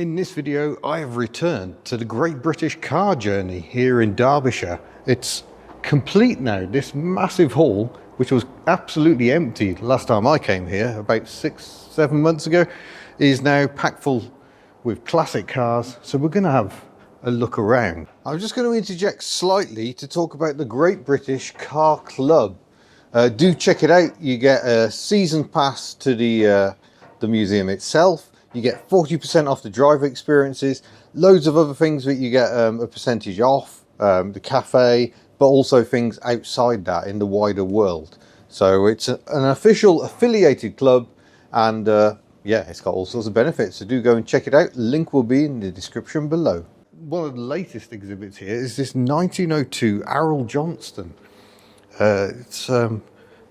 In this video, I have returned to the Great British Car Journey here in Derbyshire. It's complete now. This massive hall, which was absolutely empty last time I came here, about 6-7 months ago, is now packed full with classic cars. So we're going to have a look around. I'm just going to interject slightly to talk about the Great British Car Club. Do check it out. You get a season pass to the museum itself. You get 40% off the driver experiences, loads of other things that you get a percentage off, the cafe, but also things outside that in the wider world. So it's an official affiliated club, and yeah, it's got all sorts of benefits. So do go and check it out. Link will be in the description below. One of the latest exhibits here is this 1902 Arrol-Johnston. It's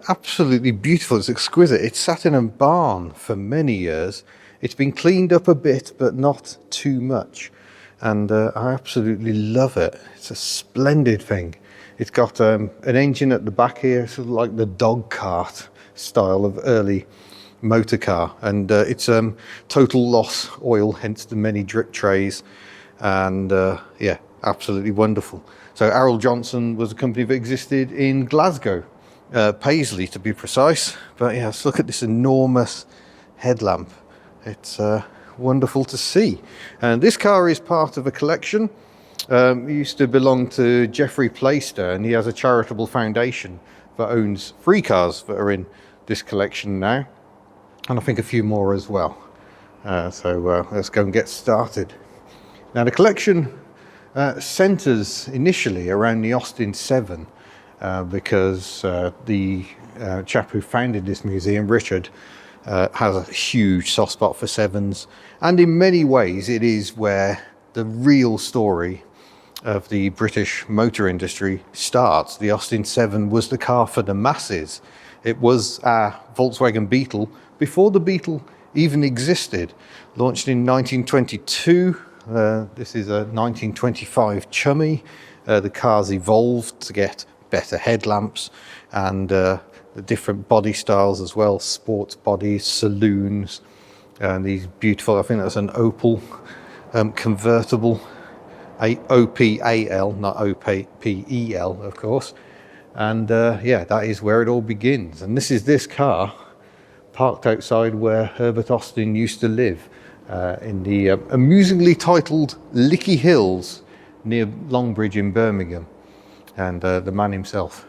absolutely beautiful. It's exquisite. It's sat in a barn for many years. It's been cleaned up a bit, but not too much. And I absolutely love it. It's a splendid thing. It's got an engine at the back here, sort of like the dog cart style of early motor car. And it's total loss oil, hence the many drip trays. And yeah, absolutely wonderful. So Arrol-Johnston was a company that existed in Glasgow, Paisley to be precise. But yeah, let's look at this enormous headlamp. It's wonderful to see. And this car is part of a collection. It used to belong to Geoffrey Plaister, and he has a charitable foundation that owns 3 cars that are in this collection now, and I think a few more as well. So let's go and get started. Now the collection centres initially around the Austin 7 because the chap who founded this museum, Richard, has a huge soft spot for 7s, and in many ways it is where the real story of the British motor industry starts. The Austin 7 was the car for the masses. It was a Volkswagen Beetle before the Beetle even existed. Launched in 1922. This is a 1925 Chummy. The car's evolved to get better headlamps and the different body styles as well, sports bodies, saloons, and these beautiful, I think that's an Opel convertible, OPAL, not OPEL, of course. And yeah, that is where it all begins. And this is this car parked outside where Herbert Austin used to live, in the amusingly titled Licky Hills near Longbridge in Birmingham, and the man himself.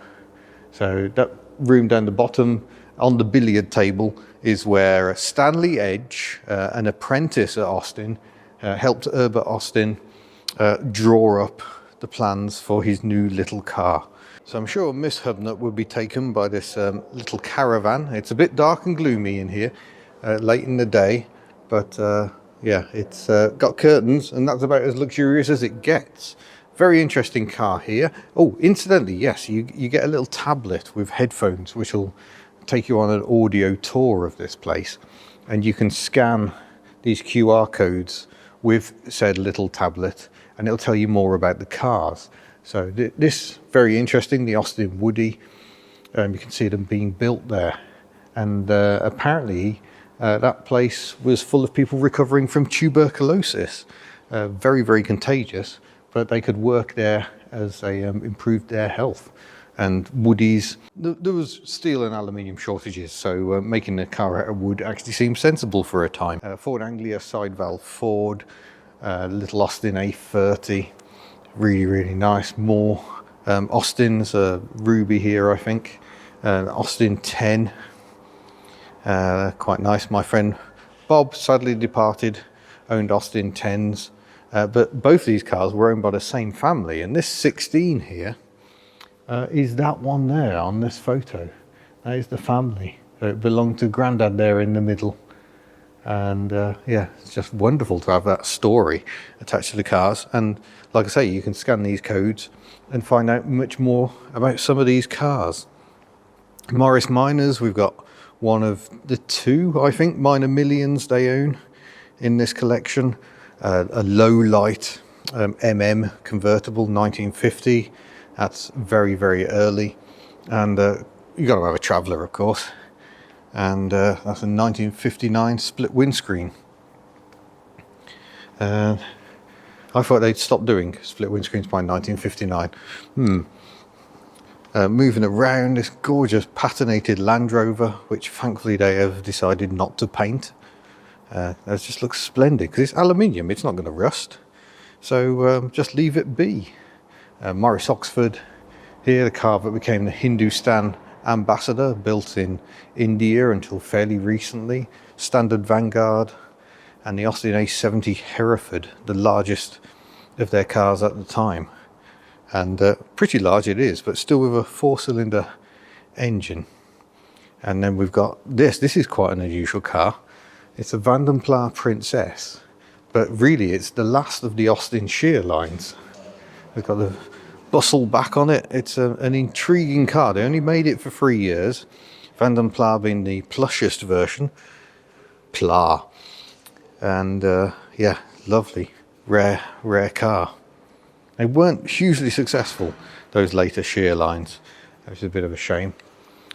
So that room down the bottom on the billiard table is where Stanley Edge, an apprentice at Austin, helped Herbert Austin draw up the plans for his new little car. So I'm sure Miss Hubnut would be taken by this little caravan. It's a bit dark and gloomy in here, late in the day, but yeah, it's got curtains, and that's about as luxurious as it gets. Very interesting car here. Oh, incidentally, yes, you get a little tablet with headphones, which will take you on an audio tour of this place. And you can scan these QR codes with said little tablet, and it'll tell you more about the cars. So this, very interesting, the Austin Woody. You can see them being built there. And apparently that place was full of people recovering from tuberculosis. Very, very contagious. But they could work there as they improved their health. And woodies, there was steel and aluminium shortages, so making a car out of wood actually seemed sensible for a time. Ford Anglia side valve Ford, little Austin A30, really, really nice. More Austins, Ruby here, I think. Austin 10, quite nice. My friend Bob, sadly departed, owned Austin 10s. But both these cars were owned by the same family, and this 16 here is that one there on this photo. That is the family. So it belonged to Grandad there in the middle. And yeah, it's just wonderful to have that story attached to the cars. And like I say, you can scan these codes and find out much more about some of these cars. Morris Minors, we've got one of the 2, I think, Minor Millions they own in this collection. A low light MM convertible, 1950. That's very, very early. And you got to have a Traveller, of course. And that's a 1959 split windscreen. And I thought they'd stop doing split windscreens by 1959. Moving around this gorgeous patinated Land Rover, which thankfully they have decided not to paint. That just looks splendid because it's aluminium, it's not going to rust. So just leave it be. Morris Oxford here, the car that became the Hindustan ambassador, built in India until fairly recently. Standard Vanguard and the Austin A70 Hereford, the largest of their cars at the time. And pretty large it is, but still with a 4-cylinder engine. And then we've got this is quite an unusual car. It's a Vandonpla Princess, but really it's the last of the Austin shear lines. We've got the bustle back on it. It's an intriguing car. They only made it for 3 years. Vandonpla being the plushest version. Pla. And yeah, lovely, rare car. They weren't hugely successful, those later shear lines, which is a bit of a shame.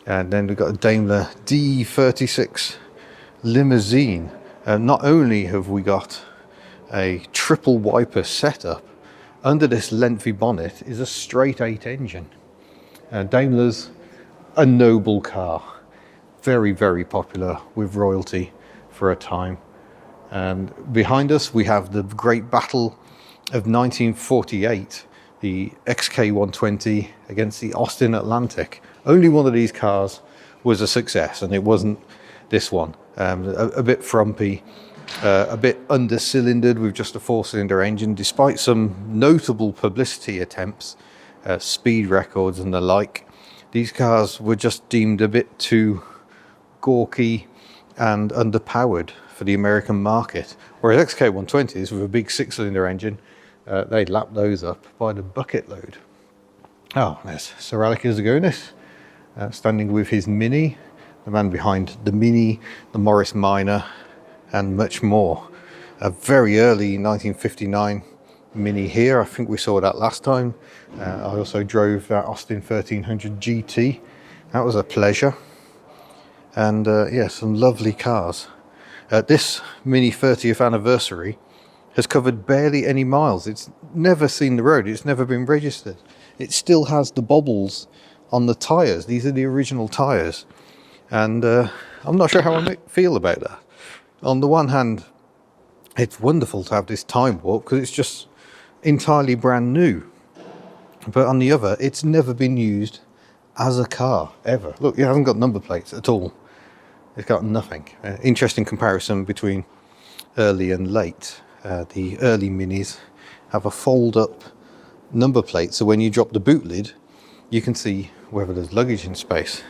And then we've got a Daimler D36 Limousine. Not only have we got a triple wiper setup, under this lengthy bonnet is a straight 8 engine. Daimler's a noble car, very, very popular with royalty for a time. And behind us we have the Great Battle of 1948, the XK120 against the Austin Atlantic. Only one of these cars was a success, and it wasn't this one. A bit frumpy, a bit under-cylindered with just a 4-cylinder engine, despite some notable publicity attempts, speed records and the like. These cars were just deemed a bit too gawky and underpowered for the American market, whereas XK120s with a big 6-cylinder engine, they lap those up by the bucket load. Oh, there's Sir Alec Isagonis, standing with his Mini, the man behind the Mini, the Morris Minor, and much more. A very early 1959 Mini here. I think we saw that last time. I also drove that Austin 1300 GT. That was a pleasure. And yeah, some lovely cars. This Mini 30th anniversary has covered barely any miles. It's never seen the road. It's never been registered. It still has the bobbles on the tyres. These are the original tyres. And I'm not sure how I feel about that. On the one hand, it's wonderful to have this time warp because it's just entirely brand new. But on the other, it's never been used as a car, ever. Look, it hasn't got number plates at all. It's got nothing. Interesting comparison between early and late. The early Minis have a fold-up number plate, so when you drop the boot lid, you can see whether there's luggage in space.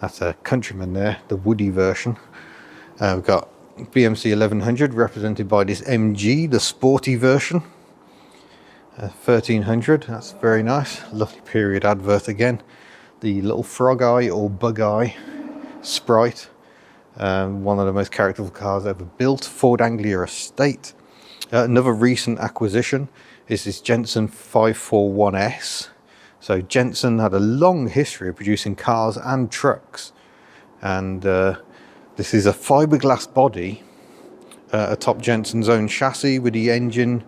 That's a Countryman there, the Woody version. We've got BMC 1100 represented by this MG, the sporty version. 1300, that's very nice. Lovely period advert again. The little frog eye or bug eye sprite. One of the most characterful cars ever built. Ford Anglia Estate. Another recent acquisition is this Jensen 541S. So Jensen had a long history of producing cars and trucks. And this is a fiberglass body atop Jensen's own chassis with the engine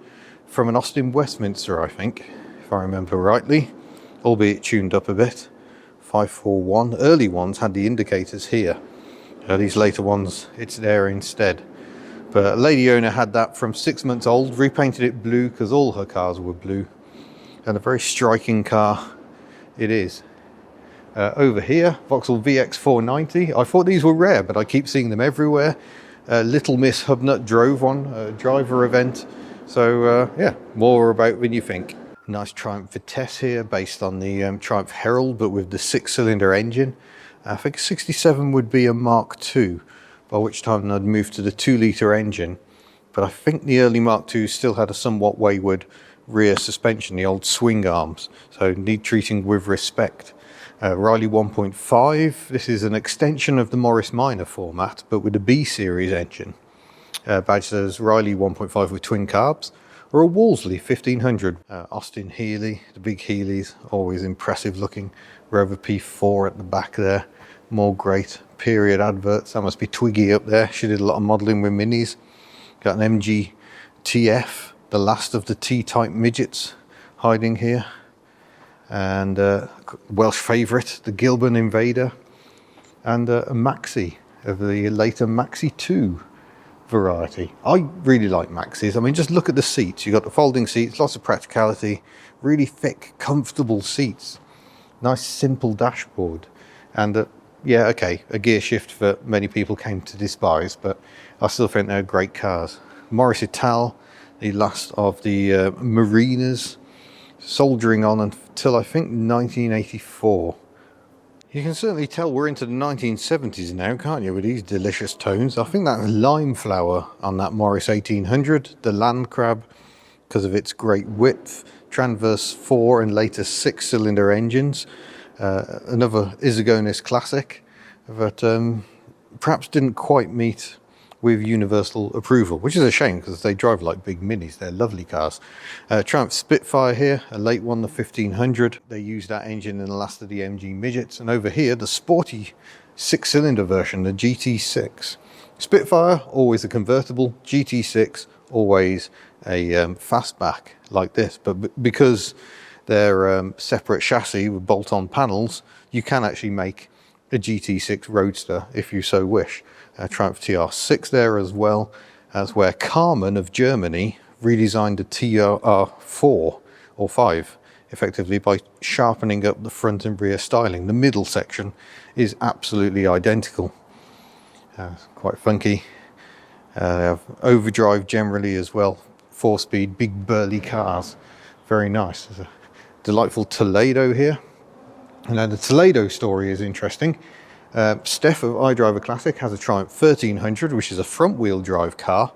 from an Austin Westminster, I think, if I remember rightly, albeit tuned up a bit. 541. Early ones had the indicators here. These later ones, it's there instead. But a lady owner had that from 6 months old, repainted it blue because all her cars were blue. And a very striking car it is. Over here, Vauxhall Vx490. I thought these were rare, but I keep seeing them everywhere. Little Miss Hubnut drove one, a driver event. So yeah, more about than you think. Nice Triumph Vitesse here, based on the Triumph Herald, but with the 6-cylinder engine. I think 67 would be a Mark II, by which time I'd moved to the 2-litre engine. But I think the early Mark II still had a somewhat wayward rear suspension, the old swing arms, so need treating with respect. Riley 1.5, this is an extension of the Morris Minor format, but with a B-series engine. Badged as Riley 1.5 with twin carbs, or a Wolseley 1500. Austin Healey, the big Healeys, always impressive looking. Rover P4 at the back there, more great period adverts. That must be Twiggy up there. She did a lot of modelling with minis. Got an MG TF, the last of the T-type midgets hiding here. And Welsh favourite, the Gilburn Invader. And a Maxi of the later Maxi 2 variety. I really like Maxis. I mean, just look at the seats. You've got the folding seats, lots of practicality, really thick, comfortable seats. Nice, simple dashboard. And yeah, okay, a gear shift that many people came to despise, but I still think they're great cars. Maurice Ital, the last of the Marinas, soldiering on until I think 1984. You can certainly tell we're into the 1970s now, can't you, with these delicious tones. I think that lime flower on that Morris 1800, the Land Crab, because of its great width, transverse 4 and later 6-cylinder engines. Another Isagonis classic that perhaps didn't quite meet with universal approval, which is a shame because they drive like big minis. They're lovely cars. Triumph Spitfire here, a late one, the 1500. They used that engine in the last of the MG midgets. And over here, the sporty 6-cylinder version, the GT6. Spitfire, always a convertible. GT6, always a fastback like this. But because they're separate chassis with bolt-on panels, you can actually make a GT6 Roadster if you so wish. Triumph TR6 there as well, as where Carman of Germany redesigned the TR4 or 5 effectively by sharpening up the front and rear styling. The middle section is absolutely identical. Quite funky. They have overdrive generally as well. 4-speed, big burly cars. Very nice. There's a delightful Toledo here. And now the Toledo story is interesting. Steph of iDriver Classic has a Triumph 1300, which is a front-wheel drive car.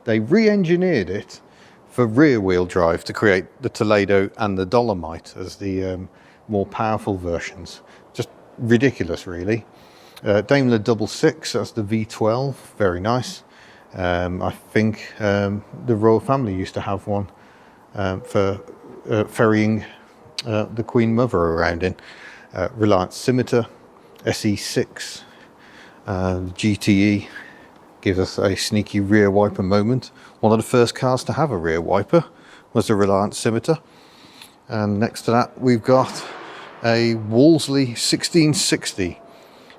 They re-engineered it for rear-wheel drive to create the Toledo and the Dolomite as the more powerful versions. Just ridiculous, really. Daimler D36, that's the V12, very nice. I think the royal family used to have one for ferrying the Queen Mother around in. Reliant Scimitar, SE6, GTE gives us a sneaky rear wiper moment. One of the first cars to have a rear wiper was the Reliant Scimitar. And next to that we've got a Wolseley 1660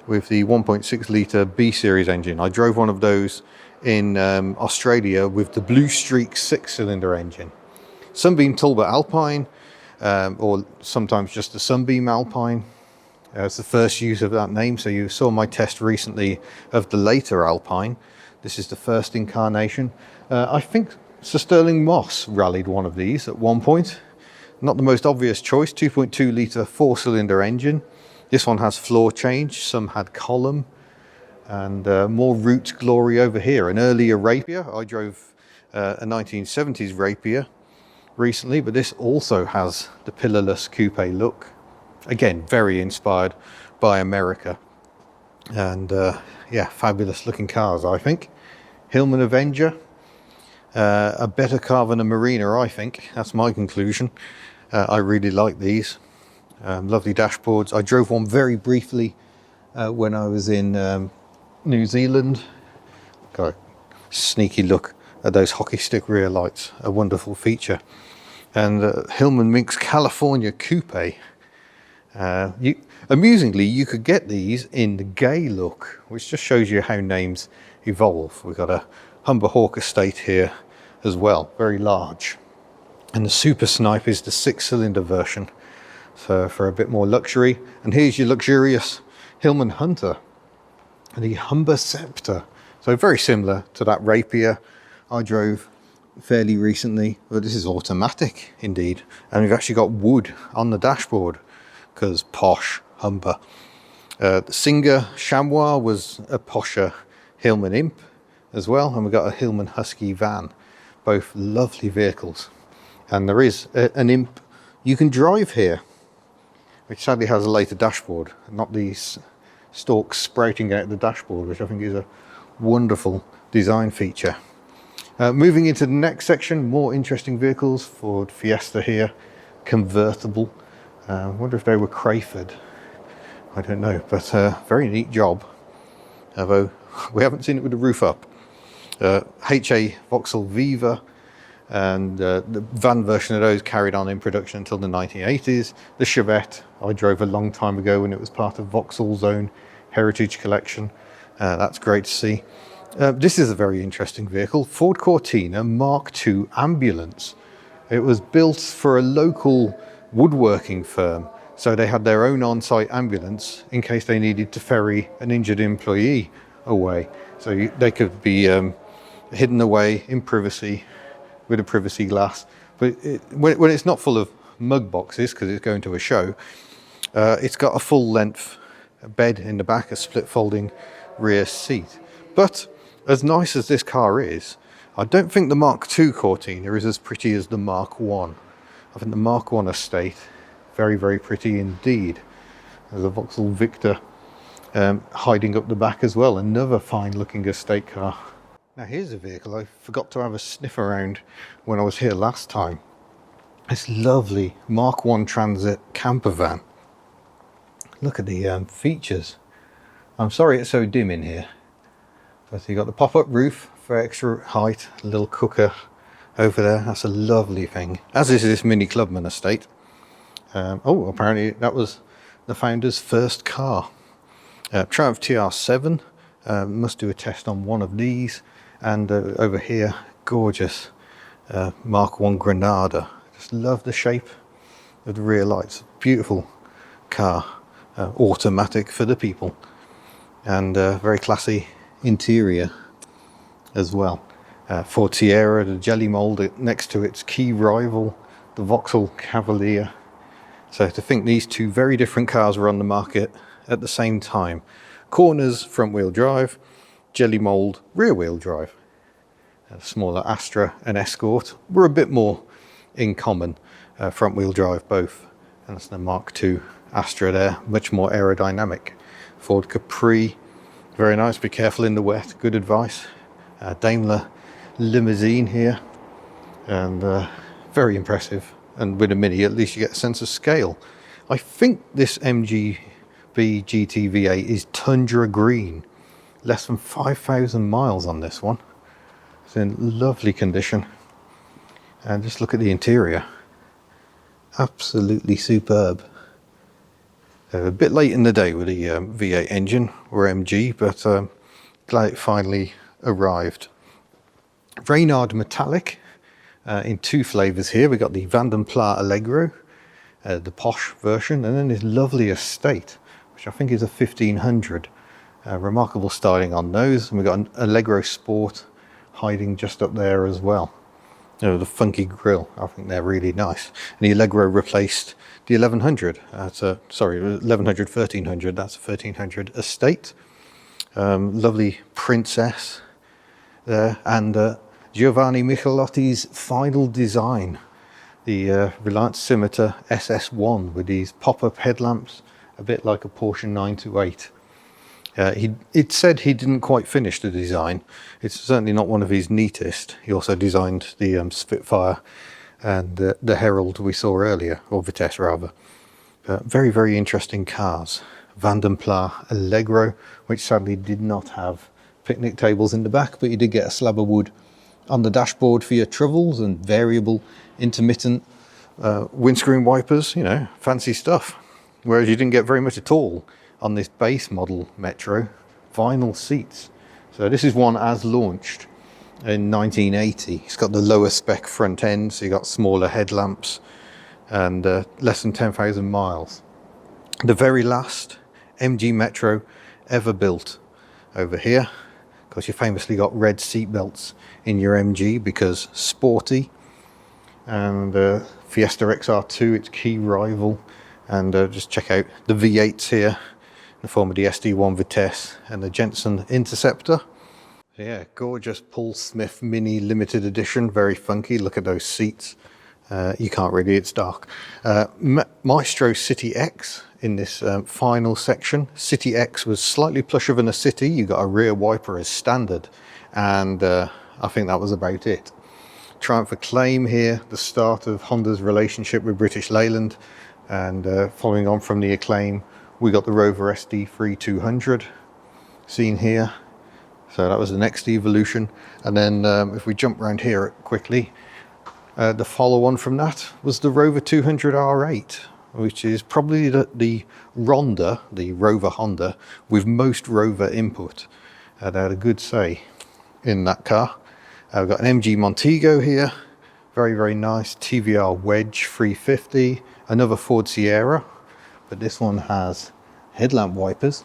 with the 1.6 litre B series engine. I drove one of those in Australia with the Blue Streak 6-cylinder engine. Sunbeam Talbot Alpine, or sometimes just the Sunbeam Alpine. It's the first use of that name, so you saw my test recently of the later Alpine. This is the first incarnation. I think Sir Stirling Moss rallied one of these at one point. Not the most obvious choice, 2.2 litre 4-cylinder engine. This one has floor change, some had column, and more Roots glory over here. An earlier Rapier, I drove a 1970s Rapier recently, but this also has the pillarless coupe look. Again, very inspired by America. And yeah, fabulous looking cars, I think. Hillman Avenger, a better car than a Marina, I think. That's my conclusion. I really like these. Lovely dashboards. I drove one very briefly when I was in New Zealand. Got a sneaky look at those hockey stick rear lights, a wonderful feature. And Hillman Minx California Coupe. Amusingly, you could get these in the gay look, which just shows you how names evolve. We've got a Humber Hawk estate here as well, very large. And the Super Snipe is the 6-cylinder version, so for a bit more luxury. And here's your luxurious Hillman Hunter, the Humber Scepter. So very similar to that Rapier I drove fairly recently, but this is automatic indeed. And we've actually got wood on the dashboard, because posh Humber. The Singer Chamois was a posher Hillman Imp as well, and we've got a Hillman Husky van, both lovely vehicles. And there is an Imp you can drive here, which sadly has a later dashboard, not these stalks sprouting out the dashboard, which I think is a wonderful design feature. Moving into the next section, more interesting vehicles. Ford Fiesta here, convertible. I wonder if they were Crayford. I don't know, but very neat job. Although we haven't seen it with the roof up. HA Vauxhall Viva, and the van version of those carried on in production until the 1980s. The Chevette I drove a long time ago when it was part of Vauxhall's own heritage collection. That's great to see. This is a very interesting vehicle, Ford Cortina Mark II ambulance. It was built for a local woodworking firm, so they had their own on-site ambulance in case they needed to ferry an injured employee away. So they could be hidden away in privacy with a privacy glass. But when it's not full of mug boxes, because it's going to a show, it's got a full length bed in the back, a split folding rear seat. But as nice as this car is, I don't think the Mark II Cortina is as pretty as the Mark I. I think the Mark I estate, very, very pretty indeed. There's a Vauxhall Victor hiding up the back as well, another fine looking estate car. Now here's a vehicle I forgot to have a sniff around when I was here last time. This lovely Mark I Transit camper van. Look at the features. I'm sorry it's so dim in here. But you got the pop-up roof for extra height, a little cooker over there. That's a lovely thing. As is this mini Clubman estate. Oh, apparently that was the founder's first car. Triumph TR7. Must do a test on one of these. And over here, gorgeous Mark I Granada. Just love the shape of the rear lights. Beautiful car. Automatic for the people. And very classy interior as well. Ford Sierra, the jelly mould next to its key rival, the Vauxhall Cavalier. So to think these two very different cars were on the market at the same time. Corners front wheel drive, jelly mould rear wheel drive. A smaller Astra and Escort were a bit more in common, front wheel drive both. And that's the Mark II Astra there, much more aerodynamic. Ford Capri, very nice, be careful in the wet, good advice. Daimler Limousine here, and very impressive. And with a Mini, at least you get a sense of scale. I think this MGB GT V8 is Tundra Green. Less than 5,000 miles on this one. It's in lovely condition. And just look at the interior. Absolutely superb. A bit late in the day with the V8 engine, or MG, but glad it finally arrived. Reynard Metallic in two flavours here. We got the Vandonpla Allegro, the posh version, and then this lovely estate, which I think is a 1500. Remarkable styling on those. And we've got an Allegro Sport hiding just up there as well. You know, the funky grille, I think they're really nice. And the Allegro replaced the 1100. Sorry, 1100, 1300. That's a 1300 estate. Lovely Princess there. And Giovanni Michelotti's final design. The Reliance Scimitar SS1 with these pop-up headlamps, a bit like a Porsche 928. It said he didn't quite finish the design. It's certainly not one of his neatest. He also designed the Spitfire and the Herald we saw earlier, or Vitesse rather. Very, very interesting cars. Vandonpla Allegro, which sadly did not have picnic tables in the back, but you did get a slab of wood on the dashboard for your troubles and variable intermittent windscreen wipers, you know, fancy stuff. Whereas you didn't get very much at all on this base model Metro. Vinyl seats. So this is one as launched in 1980. It's got the lower spec front end, so you got smaller headlamps and less than 10,000 miles. The very last MG Metro ever built over here. Of course, you famously got red seat belts in your MG because sporty. And Fiesta XR2, its key rival. And just check out the V8s here in the form of the SD1 Vitesse and the Jensen Interceptor. Yeah, gorgeous Paul Smith Mini limited edition, very funky. Look at those seats. You can't really, it's dark. Maestros City X in this final section. City X was slightly plusher than a City. You got a rear wiper as standard, and I think that was about it. Triumph Acclaim here, the start of Honda's relationship with British Leyland, and following on from the Acclaim, we got the Rover SD3200 seen here. So that was the next evolution. And then if we jump around here quickly, The follow-on from that was the Rover 200 R8, which is probably the Ronda, the Rover Honda, with most Rover input. They had a good say in that car. We've got an MG Montego here, very, very nice. TVR Wedge 350, another Ford Sierra, but this one has headlamp wipers.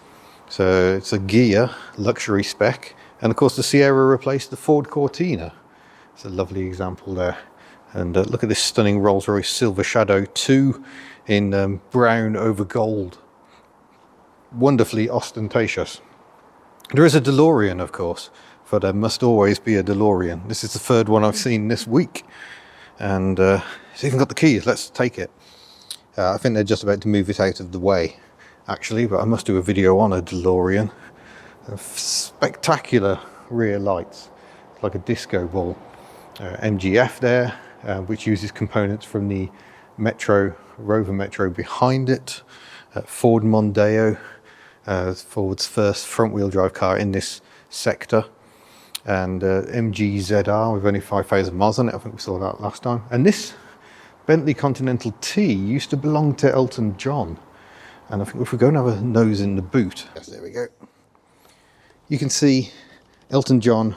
So it's a Ghia luxury spec. And of course the Sierra replaced the Ford Cortina. It's a lovely example there. And look at this stunning Rolls-Royce Silver Shadow 2 in brown over gold. Wonderfully ostentatious. There is a DeLorean, of course, for there must always be a DeLorean. This is the third one I've seen this week. And it's even got the keys. Let's take it. I think they're just about to move it out of the way, actually, but I must do a video on a DeLorean. Spectacular rear lights, like a disco ball. MGF there. Which uses components from the Metro, Rover Metro behind it. Ford Mondeo, Ford's first front-wheel drive car in this sector. And MG ZR with only 5,000 miles on it. I think we saw that last time. And this Bentley Continental T used to belong to Elton John. And I think if we go and have a nose in the boot, yes, there we go. You can see Elton John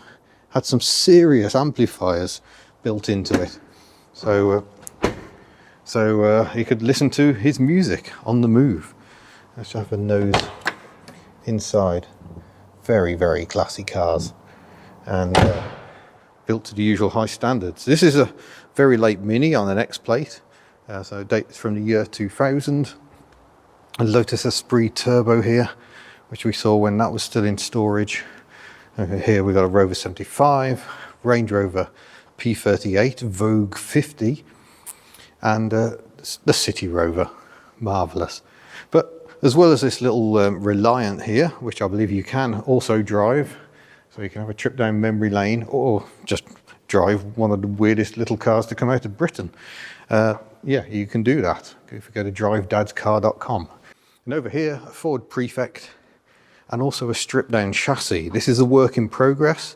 had some serious amplifiers built into it. So you could listen to his music on the move. Let's have a nose inside. Very, very classy cars, and built to the usual high standards. This is a very late Mini on an X plate, so it dates from the year 2000. A Lotus Esprit Turbo here, which we saw when that was still in storage. Here we've got a Rover 75, Range Rover P38, Vogue 50, and the City Rover. Marvellous. But as well as this little Reliant here, which I believe you can also drive, so you can have a trip down memory lane or just drive one of the weirdest little cars to come out of Britain. Yeah, you can do that if you go to drivedadscar.com. And over here, a Ford Prefect and also a stripped down chassis. This is a work in progress.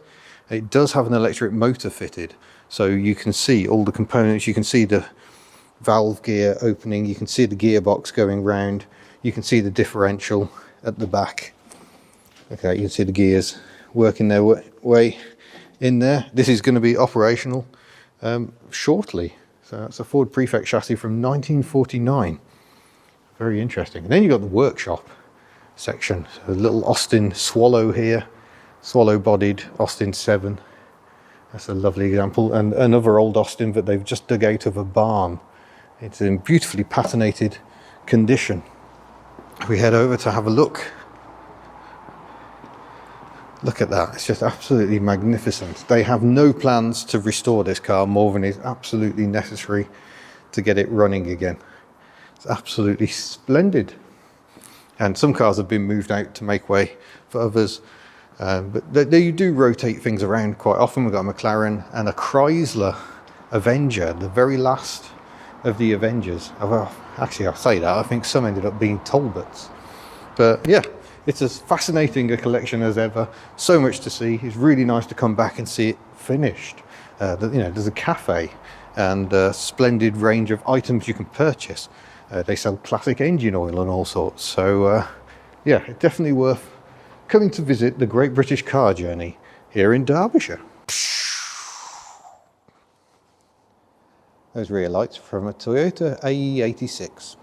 It does have an electric motor fitted, so you can see all the components. You can see the valve gear opening, you can see the gearbox going round, you can see the differential at the back. Okay, you can see the gears working their way in there. This is going to be operational shortly. So that's a Ford Prefect chassis from 1949. Very interesting. And then you've got the workshop section. So a little Austin Swallow here, swallow bodied Austin 7. That's a lovely example. And another old Austin that they've just dug out of a barn. It's in beautifully patinated condition. We head over to have a look. Look at that, it's just absolutely magnificent. They have no plans to restore this car more than is absolutely necessary to get it running again. It's absolutely splendid. And some cars have been moved out to make way for others. But they do rotate things around quite often. We've got a McLaren and a Chrysler Avenger, the very last of the Avengers. Actually, I say that, I think some ended up being Talbots. But yeah, it's as fascinating a collection as ever. So much to see. It's really nice to come back and see it finished. There's a cafe and a splendid range of items you can purchase. They sell classic engine oil and all sorts. So yeah, it's definitely worth coming to visit the Great British Car Journey here in Derbyshire. Those rear lights from a Toyota AE86.